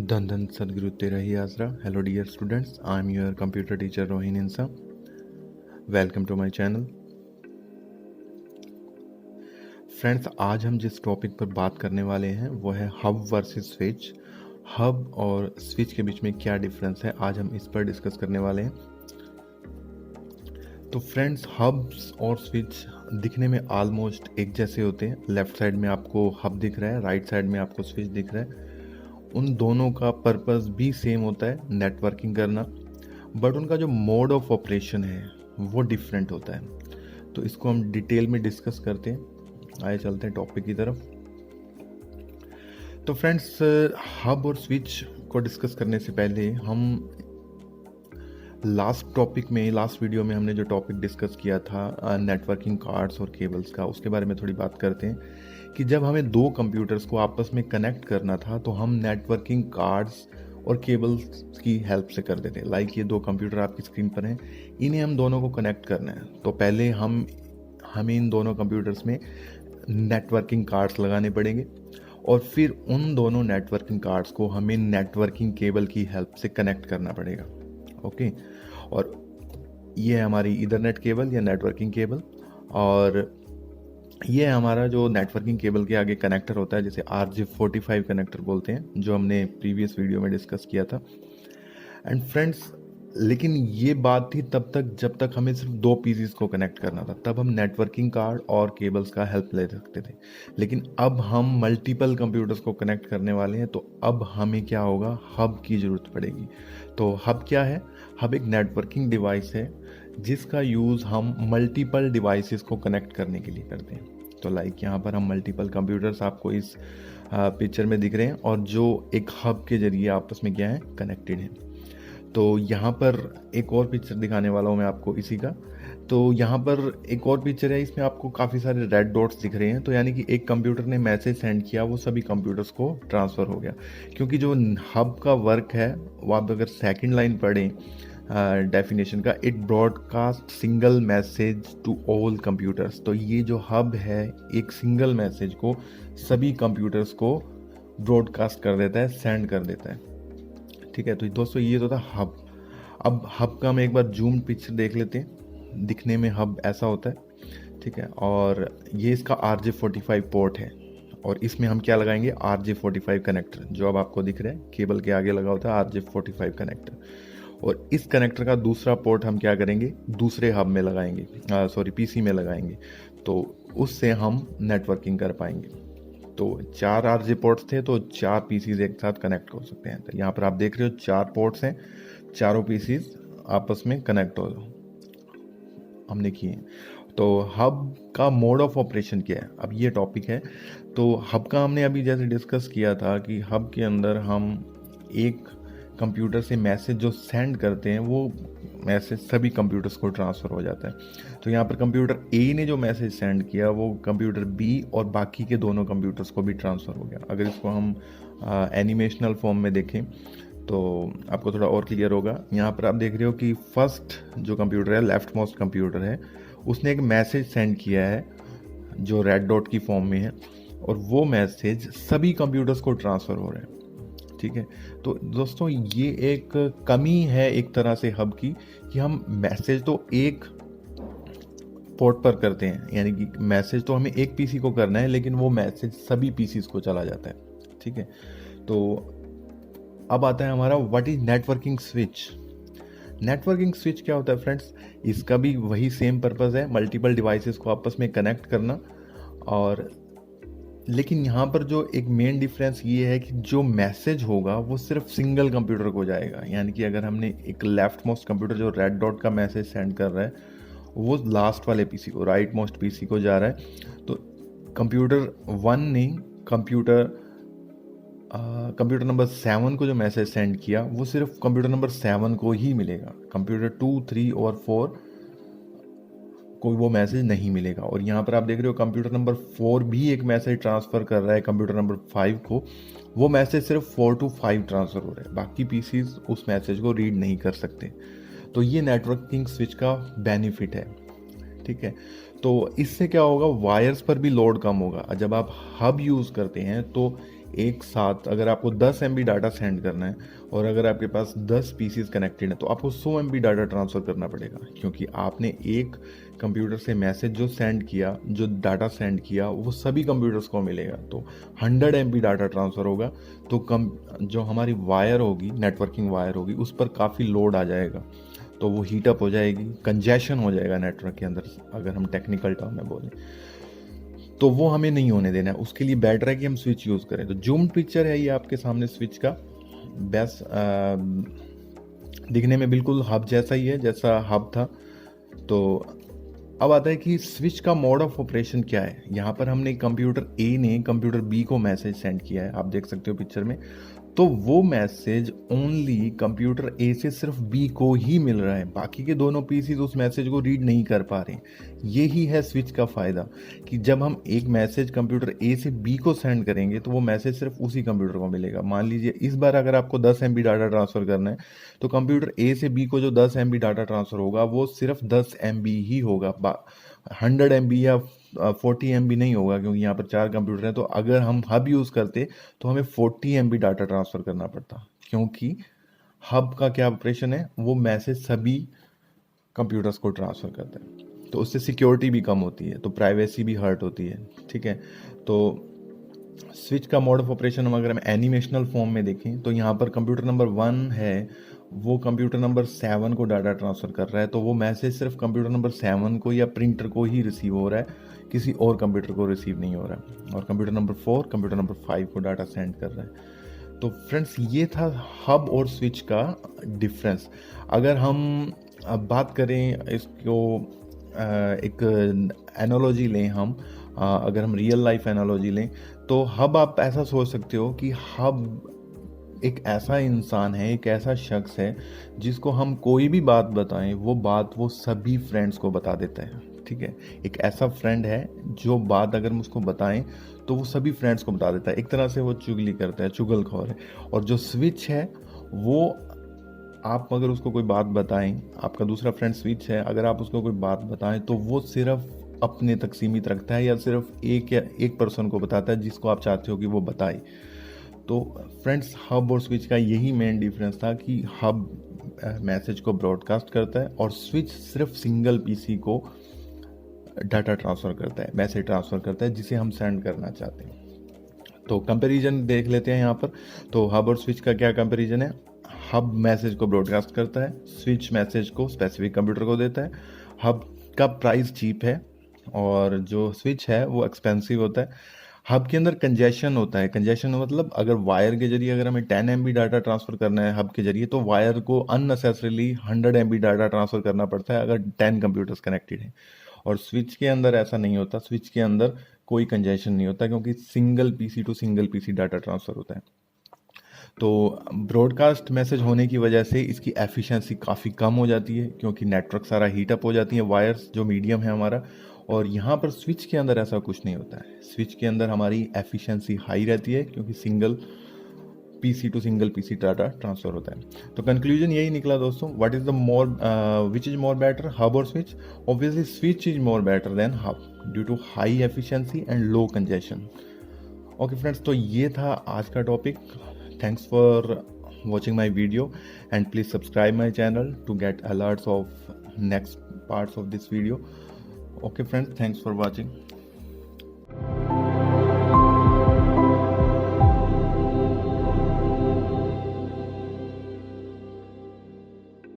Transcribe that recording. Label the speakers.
Speaker 1: धन धन सदगुरु तेरा ही आसरा। Hello dear students, I am your computer teacher Rohin Insa. Welcome to my channel. Friends, आज हम जिस टॉपिक पर बात करने वाले हैं वो है हब वर्सेस स्विच। हब और स्विच के बीच में क्या डिफरेंस है, आज हम इस पर डिस्कस करने वाले हैं। तो फ्रेंड्स, हब्स और स्विच दिखने में ऑलमोस्ट एक जैसे होते हैं। लेफ्ट साइड में आपको हब दिख रहा है, राइट साइड में आपको स्विच दिख रहा है। उन दोनों का पर्पस भी सेम होता है, नेटवर्किंग करना, बट उनका जो मोड ऑफ ऑपरेशन है वो डिफरेंट होता है। तो इसको हम डिटेल में डिस्कस करते हैं। आइए चलते हैं टॉपिक की तरफ। तो फ्रेंड्स, हब और स्विच को डिस्कस करने से पहले हम लास्ट वीडियो में हमने जो टॉपिक डिस्कस किया था नेटवर्किंग कार्ड्स और केबल्स का, उसके बारे में थोड़ी बात करते हैं कि जब हमें दो कंप्यूटर्स को आपस में कनेक्ट करना था तो हम नेटवर्किंग कार्ड्स और केबल्स की हेल्प से कर देते हैं। लाइक ये दो कंप्यूटर आपकी स्क्रीन पर हैं, इन्हें हम दोनों को कनेक्ट करना है तो पहले हमें इन दोनों कंप्यूटर्स में नेटवर्किंग कार्ड्स लगाने पड़ेंगे और फिर उन दोनों नेटवर्किंग कार्ड्स को हमें नेटवर्किंग केबल की हेल्प से कनेक्ट करना पड़ेगा। ओके, और ये है हमारी ईथरनेट केबल या नेटवर्किंग केबल, और ये है हमारा जो नेटवर्किंग केबल के आगे कनेक्टर होता है, जिसे RJ45 कनेक्टर बोलते हैं, जो हमने प्रीवियस वीडियो में डिस्कस किया था। एंड फ्रेंड्स, लेकिन ये बात थी तब तक जब तक हमें सिर्फ दो पीसीज को कनेक्ट करना था, तब हम नेटवर्किंग कार्ड और केबल्स का हेल्प ले सकते थे। लेकिन अब हम मल्टीपल कंप्यूटर्स को कनेक्ट करने वाले हैं, तो अब हमें क्या होगा, हब की ज़रूरत पड़ेगी। तो हब क्या है? हब एक नेटवर्किंग डिवाइस है जिसका यूज़ हम मल्टीपल डिवाइसेस को कनेक्ट करने के लिए करते हैं। तो लाइक यहाँ पर हम मल्टीपल कंप्यूटर्स आपको इस पिक्चर में दिख रहे हैं और जो एक हब के जरिए आपस में क्या है, कनेक्टेड है। तो यहाँ पर एक और पिक्चर दिखाने वाला हूँ मैं आपको इसी का। तो यहाँ पर एक और पिक्चर है, इसमें आपको काफ़ी सारे रेड डॉट्स दिख रहे हैं। तो यानी कि एक कंप्यूटर ने मैसेज सेंड किया, वो सभी कंप्यूटर्स को ट्रांसफ़र हो गया। क्योंकि जो हब का वर्क है वो आप अगर सेकंड लाइन पढ़ें डेफिनेशन का, it broadcast single message to all computers. तो ये जो हब है एक सिंगल मैसेज को सभी कंप्यूटर्स को ब्रॉडकास्ट कर देता है, सेंड कर देता है। ठीक है, तो दोस्तों ये तो था हब। अब हब का हम एक बार जूम पिक्चर देख लेते हैं। दिखने में हब ऐसा होता है, ठीक है, और ये इसका RJ45 पोर्ट है और इसमें हम क्या लगाएंगे, RJ45 कनेक्टर, जो अब आपको दिख रहा है केबल के आगे लगा होता है RJ45 कनेक्टर। और इस कनेक्टर का दूसरा पोर्ट हम क्या करेंगे, दूसरे हब में लगाएंगे, पीसी में लगाएंगे, तो उससे हम नेटवर्किंग कर पाएंगे। तो 4 RJ पोर्ट्स थे तो 4 पीसीज एक साथ कनेक्ट हो सकते हैं। तो यहाँ पर आप देख रहे हो 4 पोर्ट्स हैं, चारों पीसीज आपस में कनेक्ट हो हमने किए। तो हब का मोड ऑफ ऑपरेशन क्या है, अब ये टॉपिक है। तो हब का हमने अभी जैसे डिस्कस किया था कि हब के अंदर हम एक कंप्यूटर से मैसेज जो सेंड करते हैं वो मैसेज सभी कंप्यूटर्स को ट्रांसफ़र हो जाता है। तो यहाँ पर कंप्यूटर ए ने जो मैसेज सेंड किया वो कंप्यूटर बी और बाकी के दोनों कंप्यूटर्स को भी ट्रांसफ़र हो गया। अगर इसको हम एनिमेशनल फॉर्म में देखें तो आपको थोड़ा और क्लियर होगा। यहाँ पर आप देख रहे हो कि फर्स्ट जो कंप्यूटर है, लेफ्ट मोस्ट कंप्यूटर है, उसने एक मैसेज सेंड किया है जो रेड डॉट की फॉर्म में है, और वो मैसेज सभी कंप्यूटर्स को ट्रांसफ़र हो रहे हैं। ठीक है, तो दोस्तों ये एक कमी है एक तरह से हब की, कि हम मैसेज तो एक पोर्ट पर करते हैं, यानी कि मैसेज तो हमें एक पीसी को करना है लेकिन वो मैसेज सभी पीसीज को चला जाता है। ठीक है, तो अब आता है हमारा what is networking switch. Networking switch क्या होता है फ्रेंड्स, इसका भी वही सेम पर्पस है, मल्टीपल डिवाइसेस को आपस में कनेक्ट करना। और लेकिन यहाँ पर जो एक मेन डिफरेंस ये है कि जो मैसेज होगा वो सिर्फ सिंगल कंप्यूटर को जाएगा। यानी कि अगर हमने एक लेफ्ट मोस्ट कंप्यूटर जो रेड डॉट का मैसेज सेंड कर रहा है वो लास्ट वाले पीसी को, राइट मोस्ट पीसी को जा रहा है, तो कंप्यूटर 1 ने कंप्यूटर नंबर 7 को जो मैसेज सेंड किया वो सिर्फ कंप्यूटर नंबर 7 को ही मिलेगा। कंप्यूटर 2, 3 और 4 को वो मैसेज नहीं मिलेगा। और यहाँ पर आप देख रहे हो कंप्यूटर नंबर 4 भी एक मैसेज ट्रांसफ़र कर रहा है कंप्यूटर नंबर 5 को, वो मैसेज सिर्फ 4 to 5 ट्रांसफ़र हो रहा है, बाकी पीसीज उस मैसेज को रीड नहीं कर सकते। तो ये नेटवर्किंग स्विच का बेनिफिट है। ठीक है, तो इससे क्या होगा, वायर्स पर भी लोड कम होगा। जब आप हब यूज़ करते हैं तो एक साथ अगर आपको 10 MB डाटा सेंड करना है और अगर आपके पास 10 पीसीज कनेक्टेड है तो आपको 100 MB डाटा ट्रांसफ़र करना पड़ेगा, क्योंकि आपने एक कंप्यूटर से मैसेज जो सेंड किया, जो डाटा सेंड किया, वो सभी कंप्यूटर्स को मिलेगा। तो 100 MB डाटा ट्रांसफ़र होगा तो जो हमारी वायर होगी, नेटवर्किंग वायर होगी, उस पर काफ़ी लोड आ जाएगा, तो वो हीटअप हो जाएगी, कंजेशन हो जाएगा नेटवर्क के अंदर, अगर हम टेक्निकल टर्म में बोलें तो वो हमें नहीं होने देना है। उसके लिए बेटर है कि हम स्विच यूज़ करें। तो जूम पिक्चर है ये आपके सामने स्विच का। बेस्ट दिखने में बिल्कुल हब जैसा ही है, जैसा हब था। तो अब आता है कि स्विच का मोड ऑफ ऑपरेशन क्या है। यहाँ पर हमने कंप्यूटर ए ने कंप्यूटर बी को मैसेज सेंड किया है, आप देख सकते हो पिक्चर में। तो वो मैसेज ओनली कंप्यूटर ए से सिर्फ बी को ही मिल रहा है, बाकी के दोनों पीसीज उस मैसेज को रीड नहीं कर पा रहे। यही है स्विच का फ़ायदा, कि जब हम एक मैसेज कंप्यूटर ए से बी को सेंड करेंगे तो वो मैसेज सिर्फ उसी कंप्यूटर को मिलेगा। मान लीजिए इस बार अगर आपको 10 MB डाटा ट्रांसफ़र करना है तो कंप्यूटर ए से बी को जो 10 MB डाटा ट्रांसफ़र होगा वो सिर्फ 10 MB ही होगा, 100 MB या 40 MB नहीं होगा, क्योंकि यहाँ पर 4 कंप्यूटर हैं। तो अगर हम हब यूज़ करते तो हमें 40 MB डाटा ट्रांसफ़र करना पड़ता, क्योंकि हब का क्या ऑपरेशन है, वो मैसेज सभी कंप्यूटर्स को ट्रांसफ़र करता है। तो उससे सिक्योरिटी भी कम होती है, तो प्राइवेसी भी हर्ट होती है, ठीक है। तो स्विच का मोड ऑफ ऑपरेशन हम अगर हम एनिमेशनल फॉर्म में देखें तो यहाँ पर कंप्यूटर नंबर 1 है, वो कंप्यूटर नंबर 7 को डाटा ट्रांसफ़र कर रहा है। तो वो मैसेज सिर्फ कंप्यूटर नंबर 7 को या प्रिंटर को ही रिसीव हो रहा है, किसी और कंप्यूटर को रिसीव नहीं हो रहा है। और कंप्यूटर नंबर 4 कंप्यूटर नंबर 5 को डाटा सेंड कर रहा है। तो फ्रेंड्स ये था हब और स्विच का डिफरेंस। अगर हम अब बात करें इसको, एक एनालॉजी लें हम, अगर हम रियल लाइफ एनालॉजी लें तो हब आप ऐसा सोच सकते हो कि हब एक ऐसा इंसान है, एक ऐसा शख्स है जिसको हम कोई भी बात बताएं वो बात वो सभी फ्रेंड्स को बता देता है, ठीक है। एक ऐसा फ्रेंड है जो बात अगर हम उसको बताएं तो वो सभी फ्रेंड्स को बता देता है। एक तरह से वो चुगली करता है, चुगलखोर है। और जो स्विच है वो, आप अगर उसको कोई बात बताएं, आपका दूसरा फ्रेंड स्विच है, अगर आप उसको कोई बात बताएं तो वो सिर्फ अपने तक सीमित रखता है या सिर्फ एक पर्सन को बताता है जिसको आप चाहते हो कि वो बताए। तो फ्रेंड्स हब और स्विच का यही मेन डिफरेंस था कि हब मैसेज को ब्रॉडकास्ट करता है और स्विच सिर्फ सिंगल पीसी को डाटा ट्रांसफ़र करता है, मैसेज ट्रांसफ़र करता है जिसे हम सेंड करना चाहते हैं। तो कंपैरिजन देख लेते हैं यहाँ पर। तो हब और स्विच का क्या कंपैरिजन है। हब मैसेज को ब्रॉडकास्ट करता है, स्विच मैसेज को स्पेसिफिक कंप्यूटर को देता है। हब का प्राइस चीप है और जो स्विच है वो एक्सपेंसिव होता है। हब के अंदर कंजेशन होता है। कंजेशन मतलब अगर वायर के जरिए अगर हमें 10 MB डाटा ट्रांसफ़र करना है हब के जरिए, तो वायर को अननेसेसरीली 100 MB डाटा ट्रांसफ़र करना पड़ता है अगर 10 कंप्यूटर्स कनेक्टेड हैं। और स्विच के अंदर ऐसा नहीं होता, स्विच के अंदर कोई कंजेशन नहीं होता, क्योंकि single PC to single PC data transfer होता है। तो ब्रॉडकास्ट मैसेज होने की वजह से इसकी एफिशिएंसी काफ़ी कम हो जाती है, क्योंकि नेटवर्क सारा हीटअप हो जाती है, वायर्स जो मीडियम है हमारा। और यहाँ पर स्विच के अंदर ऐसा कुछ नहीं होता है। स्विच के अंदर हमारी एफिशिएंसी हाई रहती है, क्योंकि single PC to single PC data transfer होता है। तो कंक्लूजन यही निकला दोस्तों, what is the more which is more better, hub और switch. Obviously switch is more better than hub due to high efficiency and low congestion. Okay friends, तो ये था आज का topic. Thanks for watching my video and please subscribe my channel to get alerts of next parts of this video. Okay friends, thanks for watching.